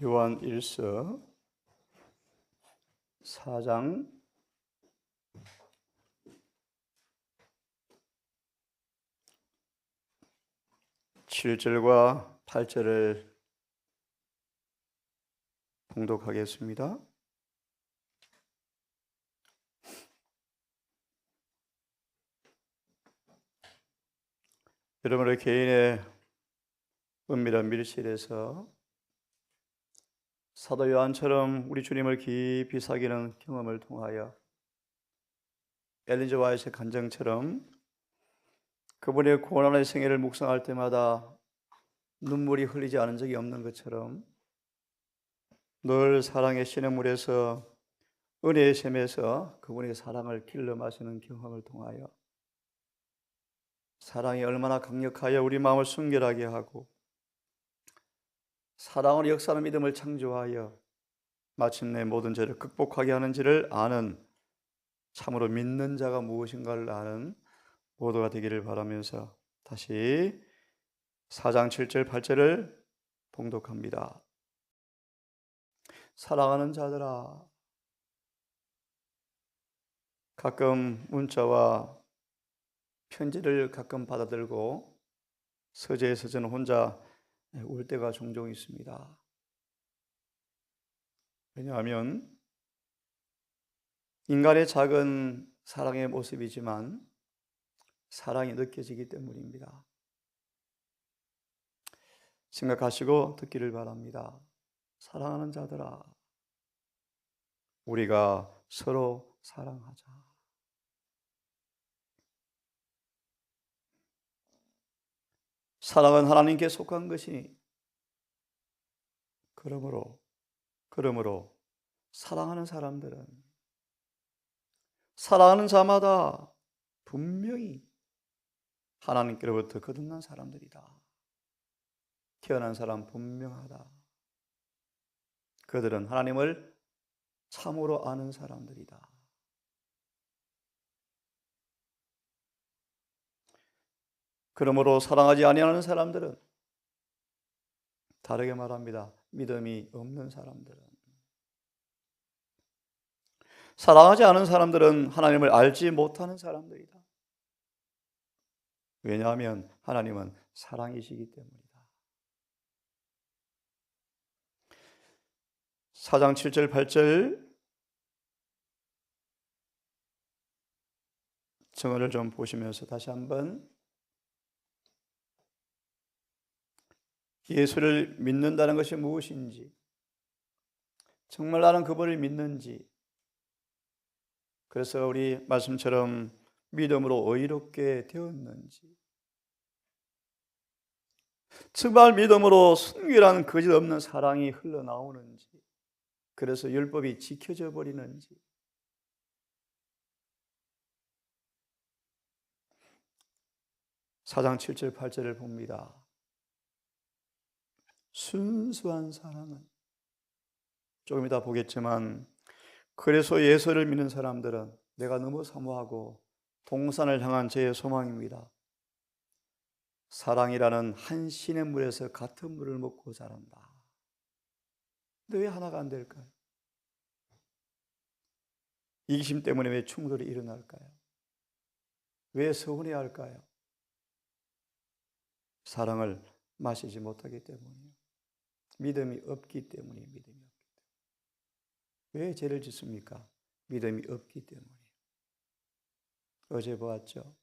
요한 1서 4장 7절과 8절을 봉독하겠습니다. 여러분의 개인의 은밀한 밀실에서 사도 요한처럼 우리 주님을 깊이 사귀는 경험을 통하여 엘린 지 화이트의 간증처럼 그분의 고난의 생애를 묵상할 때마다 눈물이 흘리지 않은 적이 없는 것처럼 늘 사랑의 시냇물에서 은혜의 샘에서 그분의 사랑을 길러 마시는 경험을 통하여 사랑이 얼마나 강력하여 우리 마음을 순결하게 하고 사랑으로 역사하는 믿음을 창조하여 마침내 모든 죄를 극복하게 하는지를 아는, 참으로 믿는 자가 무엇인가를 아는 모두가 되기를 바라면서 다시 4장 7절 8절을 봉독합니다. 사랑하는 자들아, 가끔 문자와 편지를 가끔 받아들고 서재에서 저는 혼자 울 때가 종종 있습니다. 왜냐하면 인간의 작은 사랑의 모습이지만 사랑이 느껴지기 때문입니다. 생각하시고 듣기를 바랍니다. 사랑하는 자들아, 우리가 서로 사랑하자. 사랑은 하나님께 속한 것이니 그러므로 사랑하는 사람들은 사랑하는 자마다 분명히 하나님께로부터 거듭난 사람들이다. 태어난 사람 분명하다. 그들은 하나님을 참으로 아는 사람들이다. 그러므로 사랑하지 아니하는 사람들은, 다르게 말합니다, 믿음이 없는 사람들은, 사랑하지 않은 사람들은 하나님을 알지 못하는 사람들이다. 왜냐하면 하나님은 사랑이시기 때문이다. 4장 7절 8절 정언을 좀 보시면서 다시 한번 예수를 믿는다는 것이 무엇인지, 정말 나는 그분을 믿는지, 그래서 우리 말씀처럼 믿음으로 의롭게 되었는지, 정말 믿음으로 순결한 거짓 없는 사랑이 흘러나오는지, 그래서 율법이 지켜져 버리는지, 사장 7절 8절을 봅니다. 순수한 사랑은, 조금 이따 보겠지만, 그래서 예수를 믿는 사람들은 내가 너무 사모하고 동산을 향한 제 소망입니다. 사랑이라는 한 시냇물에서 같은 물을 먹고 자란다. 근데 왜 하나가 안 될까요? 이기심 때문에 왜 충돌이 일어날까요? 왜 서운해 할까요? 사랑을 마시지 못하기 때문이에요. 믿음이 없기 때문이에요. 믿음이 없기 때문에. 왜 죄를 짓습니까? 믿음이 없기 때문이에요. 어제 보았죠?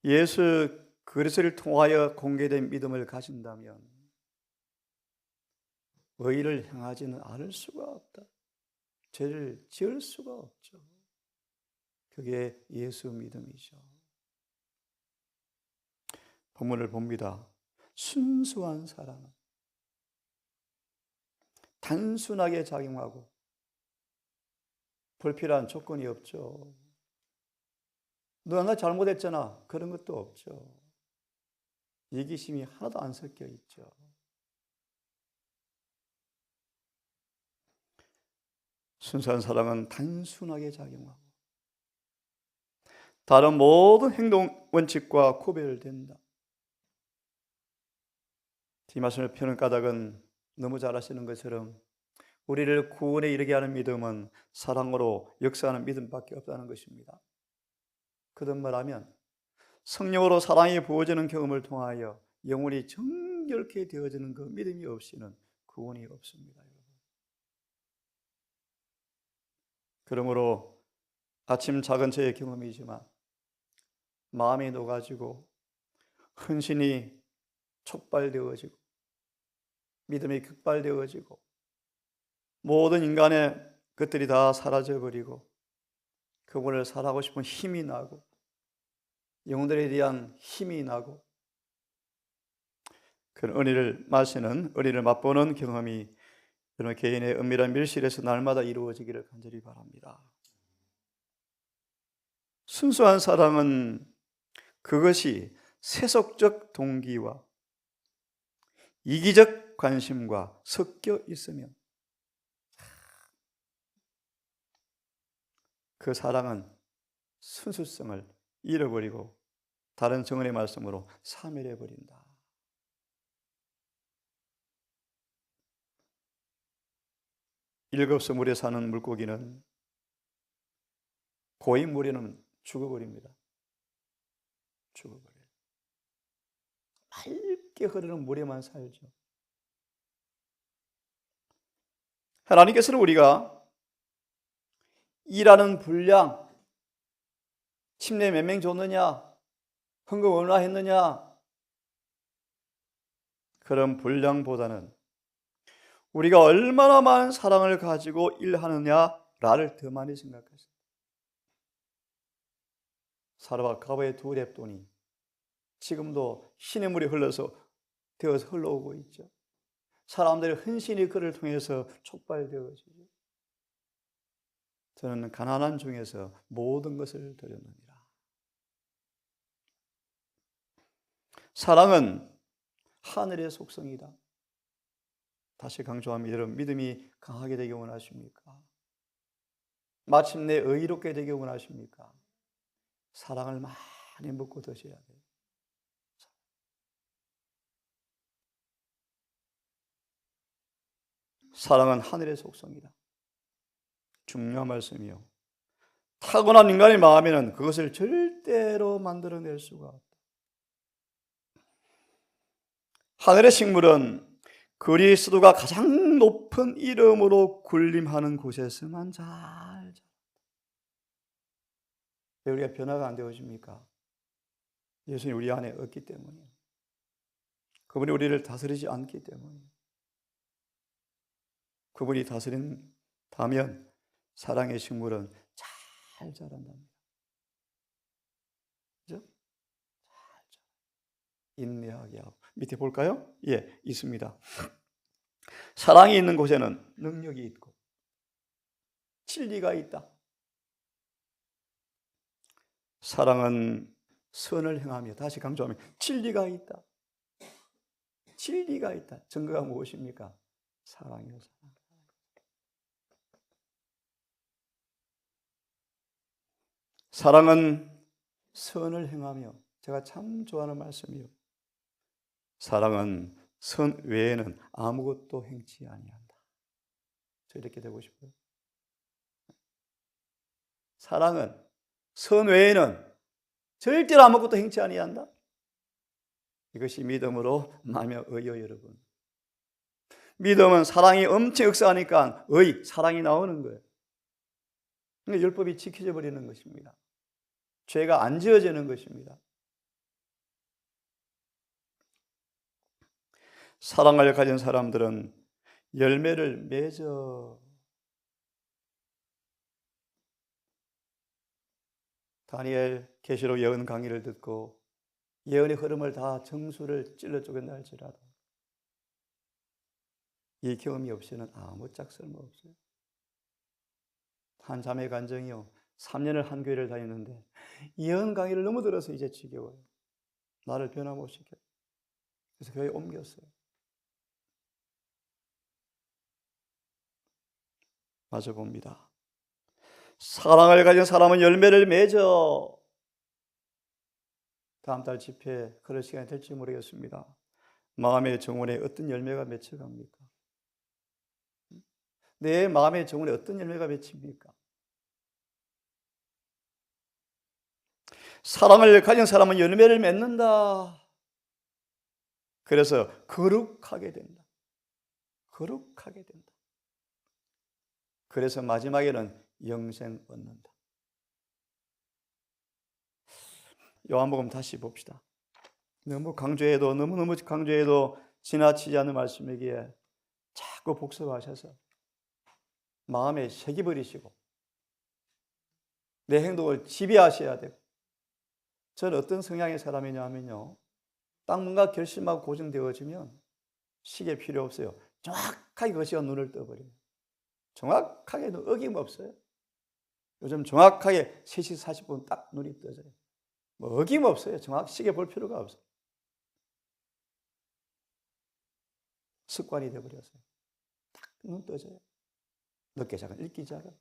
예수 그리스도를 통하여 공개된 믿음을 가진다면 의를 행하지는 않을 수가 없다. 죄를 지을 수가 없죠. 그게 예수 믿음이죠. 본문을 봅니다. 순수한 사랑은 단순하게 작용하고 불필요한 조건이 없죠. 너 하나 잘못했잖아. 그런 것도 없죠. 이기심이 하나도 안 섞여 있죠. 순수한 사랑은 단순하게 작용하고 다른 모든 행동 원칙과 구별된다. 이 말씀을 펴는 까닭은 너무 잘 아시는 것처럼 우리를 구원에 이르게 하는 믿음은 사랑으로 역사하는 믿음밖에 없다는 것입니다. 거듭말하면 성령으로 사랑이 부어지는 경험을 통하여 영혼이 정결케 되어지는 그 믿음이 없이는 구원이 없습니다. 그러므로 아침 작은 저의 경험이지만 마음이 녹아지고 헌신이 촉발되어지고 믿음이 극발되어지고 모든 인간의 것들이 다 사라져버리고 그분을 살아가고 싶은 힘이 나고 영혼들에 대한 힘이 나고 그런 은혜를 마시는, 은혜를 맛보는 경험이 여러분 개인의 은밀한 밀실에서 날마다 이루어지기를 간절히 바랍니다. 순수한 사랑은 그것이 세속적 동기와 이기적 관심과 섞여 있으면 그 사랑은 순수성을 잃어버리고 다른 정언의 말씀으로 사멸해버린다. 일급수 물에 사는 물고기는 고인 물에는 죽어버립니다. 죽어버려요. 맑게 흐르는 물에만 살죠. 하나님께서는 우리가 일하는 분량, 침례 몇 명 줬느냐, 헌금 얼마 했느냐, 그런 분량보다는 우리가 얼마나 많은 사랑을 가지고 일하느냐를 더 많이 생각했습니다. 사르밧 가보의 두 랩돈이 지금도 신의 물이 흘러서 되어서 흘러오고 있죠. 사람들의 헌신이 그를 통해서 촉발되어지죠. 저는 가난한 중에서 모든 것을 드렸느니라. 사랑은 하늘의 속성이다. 다시 강조합니다. 여러분, 믿음이 강하게 되기 원하십니까? 마침내 의롭게 되기 원하십니까? 사랑을 많이 먹고 드셔야 돼요. 사랑은 하늘의 속성이다. 중요한 말씀이요. 타고난 인간의 마음에는 그것을 절대로 만들어낼 수가 없다. 하늘의 식물은 그리스도가 가장 높은 이름으로 군림하는 곳에서만 잘 자랍니다. 왜 우리가 변화가 안 되어집니까? 예수님이 우리 안에 없기 때문이에요. 그분이 우리를 다스리지 않기 때문이에요. 그분이 다스린다면 사랑의 식물은 잘 자란답니다. 그죠? 잘 자라. 인내하게 하고. 밑에 볼까요? 예, 있습니다. 사랑이 있는 곳에는 능력이 있고 진리가 있다. 사랑은 선을 행하며, 다시 강조하면 진리가 있다. 진리가 있다. 증거가 무엇입니까? 사랑이요, 사랑. 사랑은 선을 행하며, 제가 참 좋아하는 말씀이요. 사랑은 선 외에는 아무것도 행치 아니한다. 저 이렇게 되고 싶어요. 사랑은 선 외에는 절대로 아무것도 행치 아니한다. 이것이 믿음으로 나며 의요, 여러분. 믿음은 사랑이 엄청 역사하니까 사랑이 나오는 거예요. 그러니까 율법이 지켜져 버리는 것입니다. 죄가 안 지어지는 것입니다. 사랑을 가진 사람들은 열매를 맺어. 다니엘 계시록 예언 강의를 듣고 예언의 흐름을 다 정수를 찔러 쪼갠다 할지라도 이 경험이 없이는 아무짝 쓸모없어요. 한 자매 간증이요, 3년을 한 교회를 다니는데 예언 강의를 너무 들어서 이제 지겨워요. 나를 변화 못 시켜요. 그래서 교회에 옮겼어요. 맞아 봅니다. 사랑을 가진 사람은 열매를 맺어. 다음 달 집회 그럴 시간이 될지 모르겠습니다. 마음의 정원에 어떤 열매가 맺혀갑니까? 내 마음의 정원에 어떤 열매가 맺힙니까? 사랑을 가진 사람은 열매를 맺는다. 그래서 거룩하게 된다. 거룩하게 된다. 그래서 마지막에는 영생 얻는다. 요한복음 다시 봅시다. 너무너무 강조해도 지나치지 않는 말씀이기에 자꾸 복습하셔서 마음에 새겨버리시고 내 행동을 지배하셔야 되고. 저는 어떤 성향의 사람이냐 하면요, 딱 뭔가 결심하고 고정되어지면 시계 필요 없어요. 정확하게 그 시간 눈을 떠버려요. 정확하게 어김없어요. 요즘 정확하게 3시 40분 딱 눈이 떠져요. 뭐 어김없어요. 정확히 시계 볼 필요가 없어요. 습관이 되어버렸어요. 딱 눈 떠져요. 늦게 자건 읽기 자건.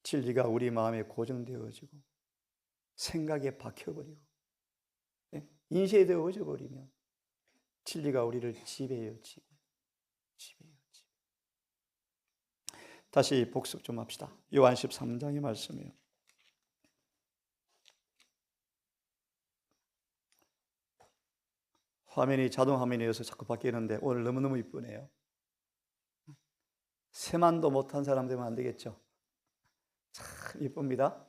진리가 우리 마음에 고정되어지고 생각에 박혀버리고 인쇄되어져 버리면 진리가 우리를 지배해요. 다시 복습 좀 합시다. 요한 13장의 말씀이에요. 화면이 자동 화면이어서 자꾸 바뀌는데 오늘 너무너무 이쁘네요. 세만도 못한 사람 되면 안 되겠죠. 참 이쁩니다.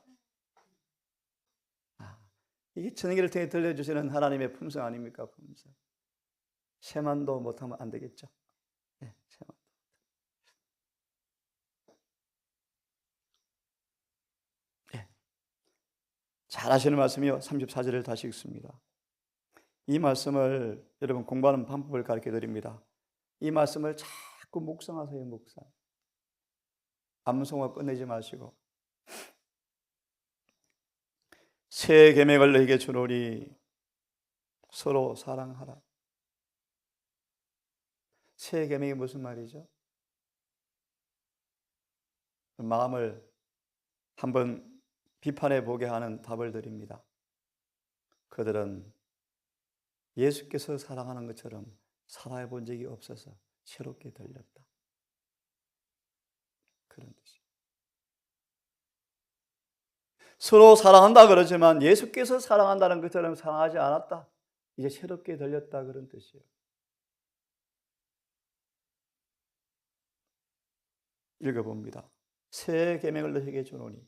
이게 전기를 통해 들려주시는 하나님의 품성 아닙니까? 품성. 세만도 못하면 안 되겠죠. 네, 세만도. 네. 잘 하시는 말씀이요. 34절을 다시 읽습니다. 이 말씀을 여러분 공부하는 방법을 가르쳐 드립니다. 이 말씀을 자꾸 묵상하세요. 묵상. 암송화 끝내지 마시고. 새 계명을 너희에게 주노니 서로 사랑하라. 새 계명이 무슨 말이죠? 마음을 한번 비판해 보게 하는 답을 드립니다. 그들은 예수께서 사랑하는 것처럼 살아해 본 적이 없어서 새롭게 들렸다. 그런 뜻이에요. 서로 사랑한다 그러지만 예수께서 사랑한다는 것처럼 사랑하지 않았다. 이제 새롭게 들렸다 그런 뜻이에요. 읽어봅니다. 새 계명을 너희에게 주노니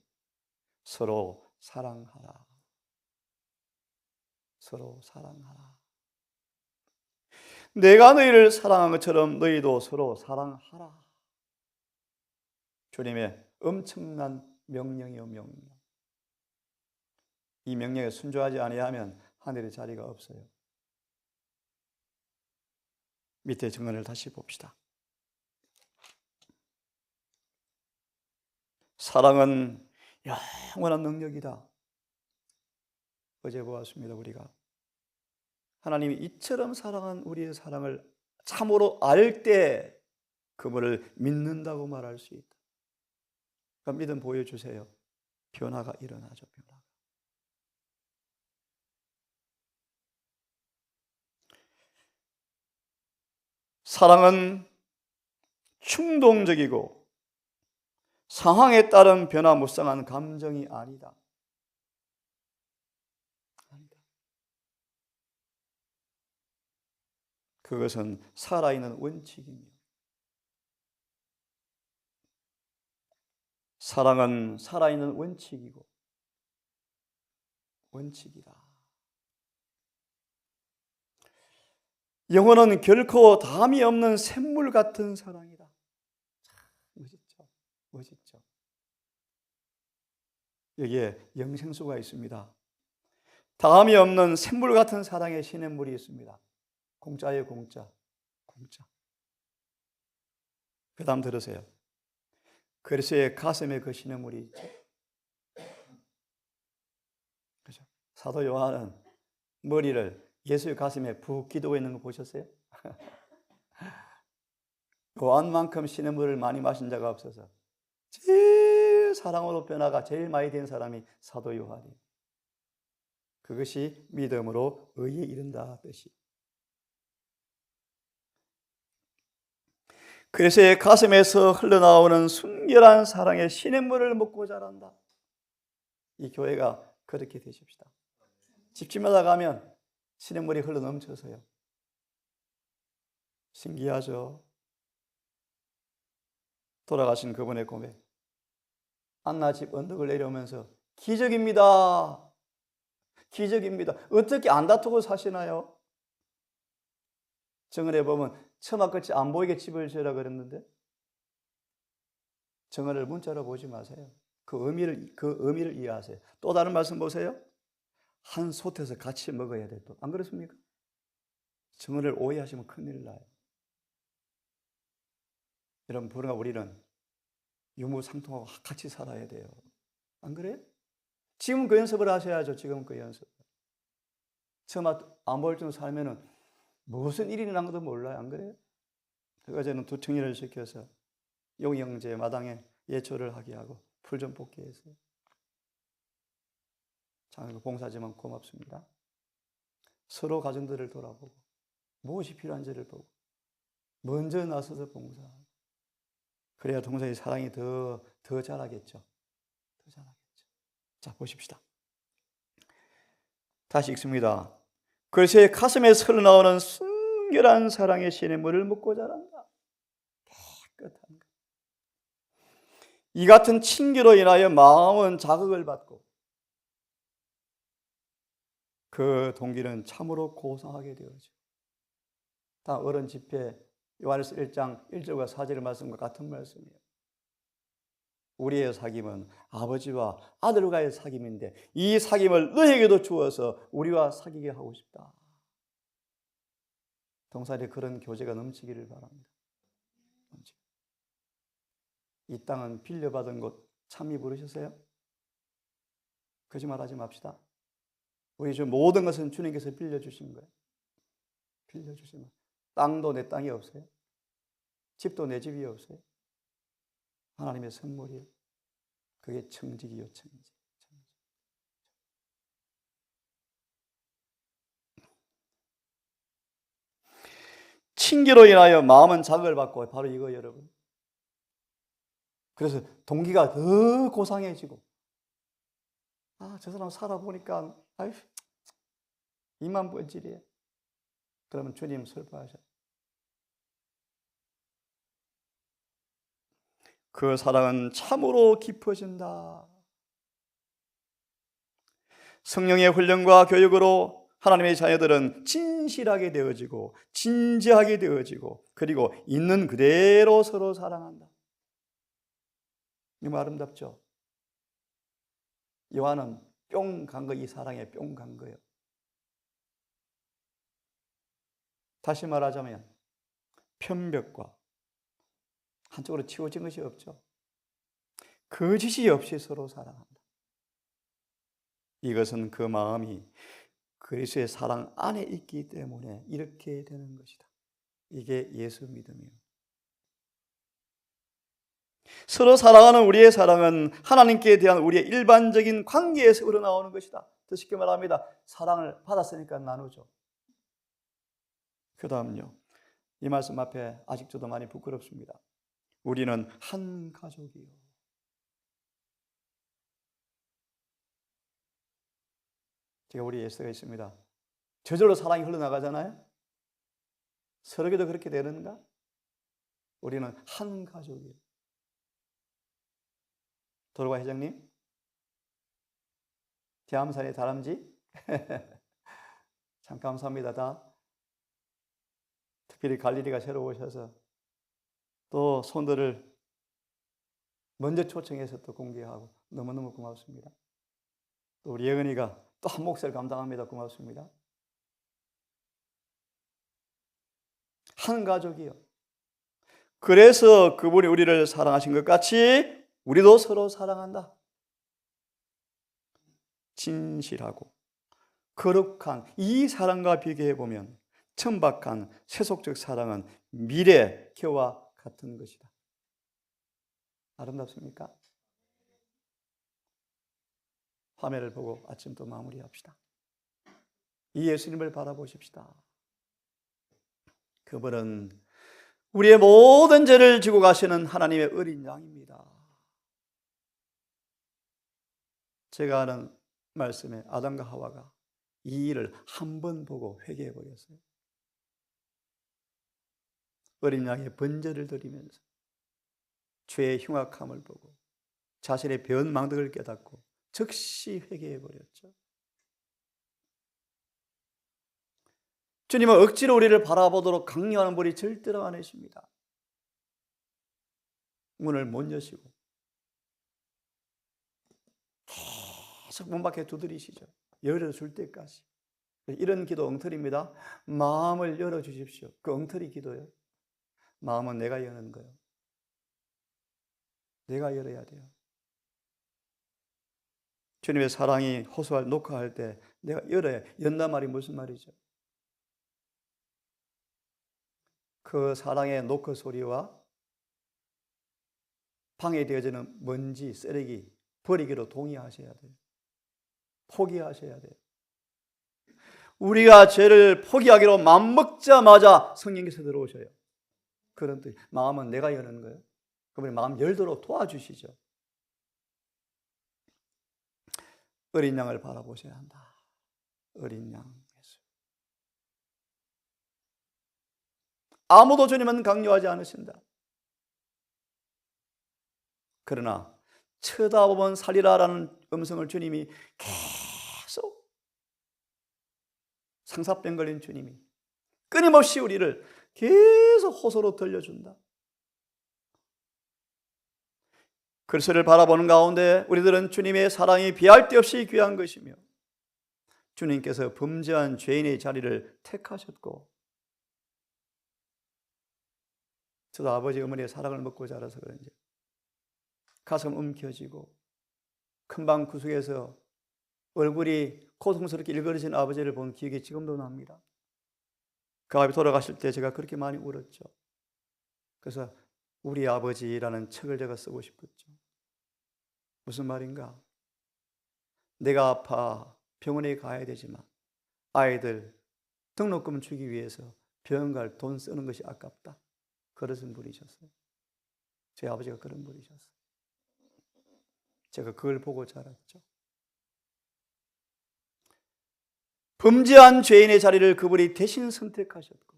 서로 사랑하라. 서로 사랑하라. 내가 너희를 사랑한 것처럼 너희도 서로 사랑하라. 주님의 엄청난 명령이요 명령. 이 명령에 순종하지 아니하면 하늘의 자리가 없어요. 밑에 정언을 다시 봅시다. 사랑은 영원한 능력이다. 어제 보았습니다. 우리가 하나님이 이처럼 사랑한 우리의 사랑을 참으로 알 때 그분을 믿는다고 말할 수 있다. 그럼 믿음 보여주세요. 변화가 일어나죠. 변화가. 사랑은 충동적이고 상황에 따른 변화무쌍한 감정이 아니다. 그것은 살아있는 원칙입니다. 사랑은 살아있는 원칙이고 원칙이다. 영혼은 결코 담이 없는 샘물 같은 사랑이다. 멋있죠? 멋있죠? 여기에 영생수가 있습니다. 담이 없는 샘물 같은 사랑의 시냇물이 있습니다. 공짜예요, 공짜. 공짜. 그 다음 들으세요. 그리스도의 가슴에 그 시냇물이 있죠. 그죠? 사도 요한은 머리를 예수의 가슴에 푹 기대고 있는 거 보셨어요? 요한만큼 시냇물을 많이 마신 자가 없어서 제일 사랑으로 변화가 제일 많이 된 사람이 사도 요한이에요. 그것이 믿음으로 의에 이른다 뜻이. 그리스도의 가슴에서 흘러나오는 순결한 사랑의 시냇물을 먹고 자란다. 이 교회가 그렇게 되십시다. 집집마다 가면 시냇물이 흘러넘쳐서요. 신기하죠? 돌아가신 그분의 고백. 안나 집 언덕을 내려오면서 기적입니다. 기적입니다. 어떻게 안 다투고 사시나요? 정언에 보면 처마끝이 안 보이게 집을 지으라 그랬는데 정언을 문자로 보지 마세요. 그 의미를 이해하세요. 또 다른 말씀 보세요. 한 솥에서 같이 먹어야 돼. 또 안 그렇습니까? 정언을 오해하시면 큰일 나요. 여러분, 부르가 우리는 유무상통하고 같이 살아야 돼요. 안 그래요? 지금 그 연습을 하셔야죠. 지금 그 연습. 처마 안 보일 줄 살면은 무슨 일이 일어난 것도 몰라요. 안 그래요? 그가 저는 두 청년을 시켜서 용영제 마당에 예초를 하게 하고 풀 좀 뽑게 했어요. 참 봉사지만 고맙습니다. 서로 가정들을 돌아보고 무엇이 필요한지를 보고 먼저 나서서 봉사하고 그래야 동생의 사랑이 더 자라겠죠. 더 자라겠죠. 자, 보십시다. 다시 읽습니다. 그리스도의 가슴에서 흘러나오는 순결한 사랑의 시냇물을 먹고 자란다. 깨끗한 것. 이 같은 친교로 인하여 마음은 자극을 받고 그 동기는 참으로 고상하게 되어지고 다 어른 집회 요한일서 1장 1절과 4절의 말씀과 같은 말씀이에요. 우리의 사귐은 아버지와 아들과의 사귐인데 이 사귐을 너에게도 주어서 우리와 사귀게 하고 싶다. 동산에 그런 교제가 넘치기를 바랍니다. 이 땅은 빌려받은 곳 참미 부르셨어요? 거짓말하지 맙시다. 우리 주 모든 것은 주님께서 빌려주신 거예요. 빌려주시면 땅도 내 땅이 없어요. 집도 내 집이 없어요. 하나님의 선물이에요. 그게 청직이요, 청직. 친기로 인하여 마음은 자극을 받고 바로 이거 여러분. 그래서 동기가 더 고상해지고 저 사람 살아보니까 아유 이만 번질이에요. 그러면 주님 슬퍼하셔. 그 사랑은 참으로 깊어진다. 성령의 훈련과 교육으로 하나님의 자녀들은 진실하게 되어지고 진지하게 되어지고 그리고 있는 그대로 서로 사랑한다. 이거 아름답죠? 요한은 뿅 간 거, 이 사랑에 뿅 간 거예요. 다시 말하자면 편벽과 한쪽으로 치워진 것이 없죠. 거짓이 없이 서로 사랑한다. 이것은 그 마음이 그리스도의 사랑 안에 있기 때문에 이렇게 되는 것이다. 이게 예수 믿음이에요. 서로 사랑하는 우리의 사랑은 하나님께 대한 우리의 일반적인 관계에서 우러나오는 것이다. 더 쉽게 말합니다. 사랑을 받았으니까 나누죠. 그 다음요. 이 말씀 앞에 아직 저도 많이 부끄럽습니다. 우리는 한 가족이요. 제가 우리 예수가 있습니다. 저절로 사랑이 흘러나가잖아요. 서로에게도 그렇게 되는가? 우리는 한 가족이에요. 도로가 회장님, 대암산의 다람쥐 참 감사합니다. 다 특별히 갈릴리가 새로 오셔서 또 손들을 먼저 초청해서 또 공개하고 너무너무 고맙습니다. 또 우리 예은이가 또 한 몫을 감당합니다. 고맙습니다. 한 가족이요. 그래서 그분이 우리를 사랑하신 것 같이 우리도 서로 사랑한다. 진실하고 거룩한 이 사랑과 비교해보면 천박한 세속적 사랑은 미래교와 같은 것이다. 아름답습니까? 화면을 보고 아침 또 마무리합시다. 이 예수님을 바라보십시다. 그분은 우리의 모든 죄를 지고 가시는 하나님의 어린 양입니다. 제가 아는 말씀에 아담과 하와가 이 일을 한 번 보고 회개해 버렸어요. 어린 양의 번제를 드리면서 죄의 흉악함을 보고 자신의 변망덕을 깨닫고 즉시 회개해 버렸죠. 주님은 억지로 우리를 바라보도록 강요하는 분이 절대로 아니십니다. 문을 못 여시고 계속 문 밖에 두드리시죠. 열어줄 때까지. 이런 기도 엉터리입니다. 마음을 열어주십시오. 그 엉터리 기도요. 마음은 내가 여는 거예요. 내가 열어야 돼요. 주님의 사랑이 호소할 녹화할 때 내가 열어야, 연단 말이 무슨 말이죠? 그 사랑의 노크 소리와 방해되어지는 먼지, 쓰레기 버리기로 동의하셔야 돼요. 포기하셔야 돼요. 우리가 죄를 포기하기로 마음먹자마자 성령께서 들어오셔요. 그런 뜻. 마음은 내가 여는 거예요. 그분이 마음 열도록 도와주시죠. 어린 양을 바라보셔야 한다. 어린 양 예수. 아무도 주님은 강요하지 않으신다. 그러나 쳐다보면 살리라라는 음성을 주님이 계속, 상사병 걸린 주님이 끊임없이 우리를 계속 호소로 들려준다. 그리스도를 바라보는 가운데 우리들은 주님의 사랑이 비할 데 없이 귀한 것이며 주님께서 범죄한 죄인의 자리를 택하셨고, 저도 아버지 어머니의 사랑을 먹고 자라서 그런지 가슴 움켜쥐고 큰방 구석에서 얼굴이 고통스럽게 일그러진 아버지를 본 기억이 지금도 납니다. 그 아버지 돌아가실 때 제가 그렇게 많이 울었죠. 그래서 우리 아버지라는 책을 제가 쓰고 싶었죠. 무슨 말인가? 내가 아파 병원에 가야 되지만 아이들 등록금 주기 위해서 병원 갈 돈 쓰는 것이 아깝다. 그러신 분이셨어요. 제 아버지가 그런 분이셨어요. 제가 그걸 보고 자랐죠. 범죄한 죄인의 자리를 그분이 대신 선택하셨고,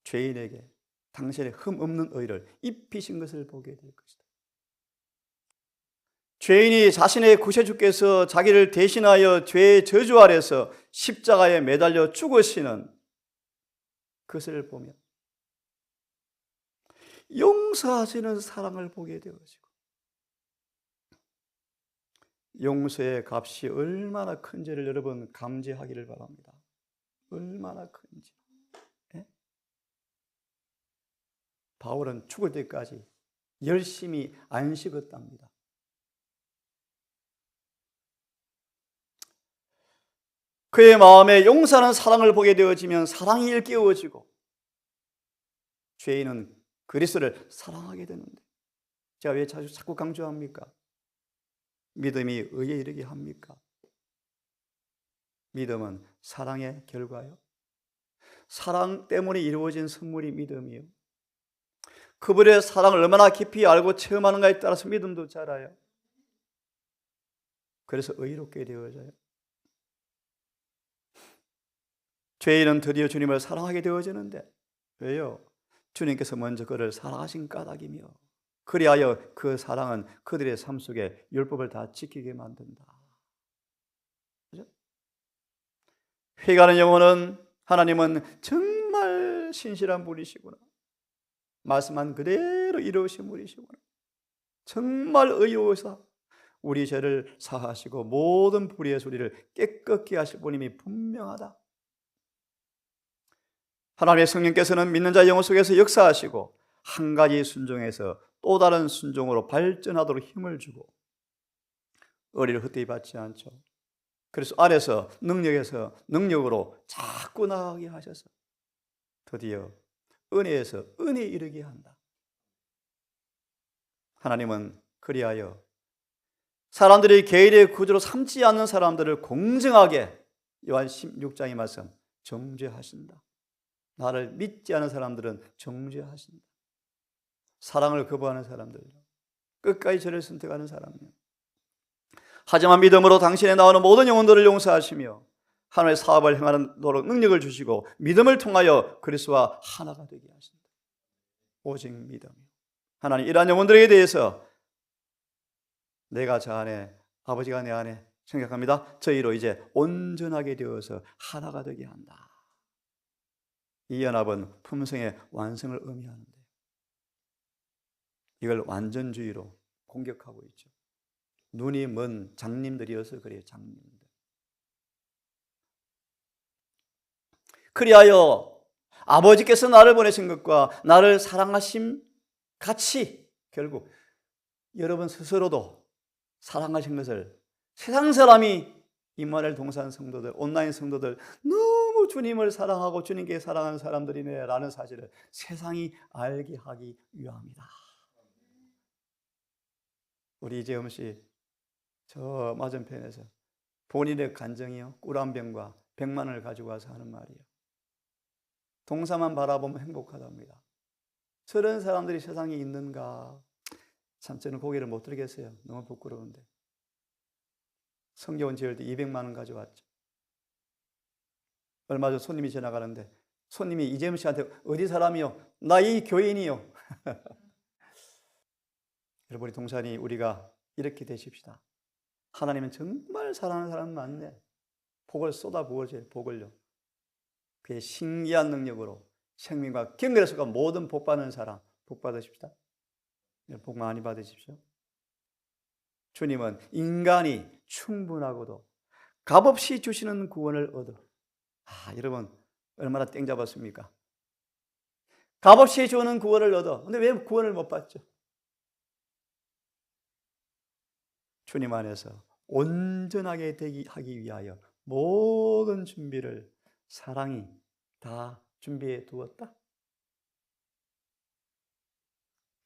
죄인에게 당신의 흠 없는 의를 입히신 것을 보게 될 것이다. 죄인이 자신의 구세주께서 자기를 대신하여 죄의 저주 아래서 십자가에 매달려 죽으시는 그것을 보며 용서하시는 사랑을 보게 되어지고, 용서의 값이 얼마나 큰지를 여러분 감지하기를 바랍니다. 얼마나 큰지. 네? 바울은 죽을 때까지 열심히 안 식었답니다. 그의 마음에 용서하는 사랑을 보게 되어지면 사랑이 일깨워지고 죄인은 그리스도를 사랑하게 되는데, 제가 왜 자꾸 강조합니까? 믿음이 의에 이르게 합니까? 믿음은 사랑의 결과요. 사랑 때문에 이루어진 선물이 믿음이요. 그분의 사랑을 얼마나 깊이 알고 체험하는가에 따라서 믿음도 자라요. 그래서 의롭게 되어져요. 죄인은 드디어 주님을 사랑하게 되어지는데, 왜요? 주님께서 먼저 그를 사랑하신 까닭이며, 그리하여 그 사랑은 그들의 삶 속에 율법을 다 지키게 만든다. 그죠? 회개하는 영혼은 하나님은 정말 신실한 분이시구나, 말씀한 그대로 이루신 분이시구나, 정말 의로우사 우리 죄를 사하시고 모든 불의의 소리를 깨끗게 하실 분임이 분명하다. 하나님의 성령께서는 믿는 자의 영혼 속에서 역사하시고 한 가지 순종에서 또 다른 순종으로 발전하도록 힘을 주고 의리를 헛되이 받지 않죠. 그래서 안에서 능력에서 능력으로 자꾸 나아가게 하셔서 드디어 은혜에서 은혜에 이르게 한다. 하나님은 그리하여 사람들이 개인의 구주로 삼지 않는 사람들을 공정하게, 요한 16장의 말씀, 정죄하신다. 나를 믿지 않은 사람들은 정죄하신다. 사랑을 거부하는 사람들, 끝까지 저를 선택하는 사람이요. 하지만 믿음으로 당신에 나오는 모든 영혼들을 용서하시며 하나님의 사업을 행하는 노력 능력을 주시고 믿음을 통하여 그리스도와 하나가 되게 하신다. 오직 믿음. 하나님, 이러한 영혼들에게 대해서 내가 저 안에, 아버지가 내 안에 생각합니다. 저희로 이제 온전하게 되어서 하나가 되게 한다. 이 연합은 품성의 완성을 의미하는데 이걸 완전주의로 공격하고 있죠. 눈이 먼 장님들이어서 그래요. 장님들. 그리하여 아버지께서 나를 보내신 것과 나를 사랑하심 같이 결국 여러분 스스로도 사랑하신 것을 세상 사람이 임마누엘 동산 성도들, 온라인 성도들 너무 주님을 사랑하고 주님께 사랑하는 사람들이네 라는 사실을 세상이 알게 하기 위함이다. 우리 이재흠 씨 저 맞은편에서 본인의 간정이요 꿀 한 병과 100만 원을 가지고 와서 하는 말이에요. 동사만 바라보면 행복하답니다. 저런 사람들이 세상에 있는가? 참 저는 고개를 못 들겠어요. 너무 부끄러운데. 성경원 지을 때 200만 원 가져왔죠. 얼마 전 손님이 지나가는데 손님이 이재흠 씨한테 어디 사람이요? 나 이 교인이요. 여러분, 우리 동산이 우리가 이렇게 되십시다. 하나님은 정말 사랑하는 사람 많네. 복을 쏟아부어줘요. 복을요. 그의 신기한 능력으로 생명과 경건에서가 모든 복 받는 사람 복 받으십시다. 복 많이 받으십시오. 주님은 인간이 충분하고도 값없이 주시는 구원을 얻어. 여러분 얼마나 땡 잡았습니까? 값없이 주는 구원을 얻어. 근데 왜 구원을 못 받죠? 주님 안에서 온전하게 되기 하기 위하여 모든 준비를 사랑이 다 준비해 두었다.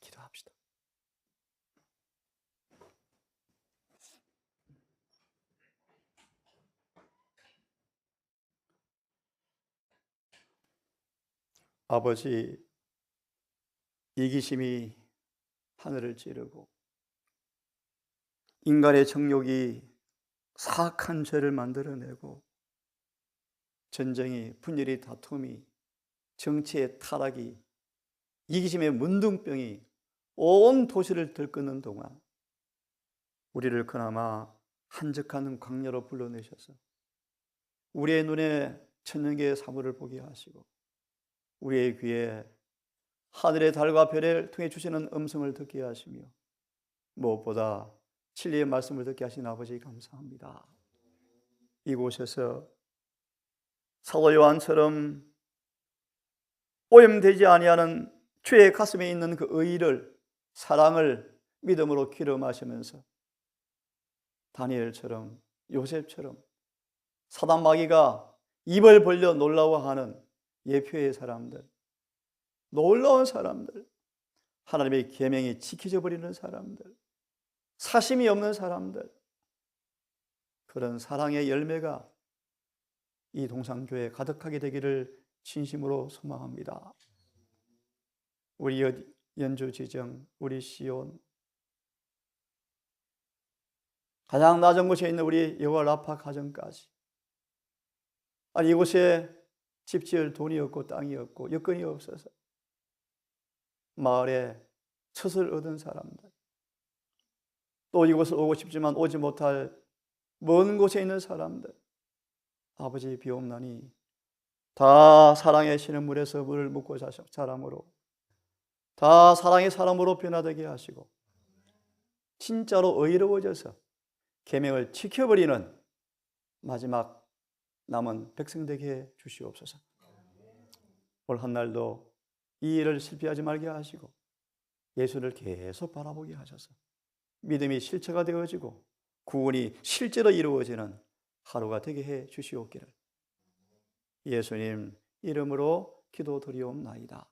기도합시다. 아버지, 이기심이 하늘을 찌르고 인간의 정욕이 사악한 죄를 만들어내고 전쟁이, 분열이, 다툼이, 정치의 타락이, 이기심의 문둥병이 온 도시를 들끓는 동안 우리를 그나마 한적한 광야로 불러내셔서 우리의 눈에 천년계의 사물을 보게 하시고 우리의 귀에 하늘의 달과 별을 통해 주시는 음성을 듣게 하시며 무엇보다 진리의 말씀을 듣게 하신 아버지 감사합니다. 이곳에서 사도 요한처럼 오염되지 아니하는 주의 가슴에 있는 그 의를, 사랑을 믿음으로 기름하시면서 다니엘처럼, 요셉처럼 사단 마귀가 입을 벌려 놀라워하는 예표의 사람들, 놀라운 사람들, 하나님의 계명이 지켜져 버리는 사람들, 사심이 없는 사람들, 그런 사랑의 열매가 이 동산교회에 가득하게 되기를 진심으로 소망합니다. 우리 연주 지정, 우리 시온, 가장 낮은 곳에 있는 우리 여호와 라파 가정까지, 아니 이곳에 집 지을 돈이 없고 땅이 없고 여건이 없어서 마을에 첫 얻은 사람들, 또 이곳을 오고 싶지만 오지 못할 먼 곳에 있는 사람들, 아버지 비옵나니 다 사랑의 시냇물에서 물을 묻고 자람으로 다 사랑의 사람으로 변화되게 하시고 진짜로 의로워져서 계명을 지켜버리는 마지막 남은 백성 되게 해 주시옵소서. 올 한날도 이 일을 실패하지 말게 하시고 예수를 계속 바라보게 하셔서 믿음이 실체가 되어지고 구원이 실제로 이루어지는 하루가 되게 해 주시옵기를 예수님 이름으로 기도드리옵나이다.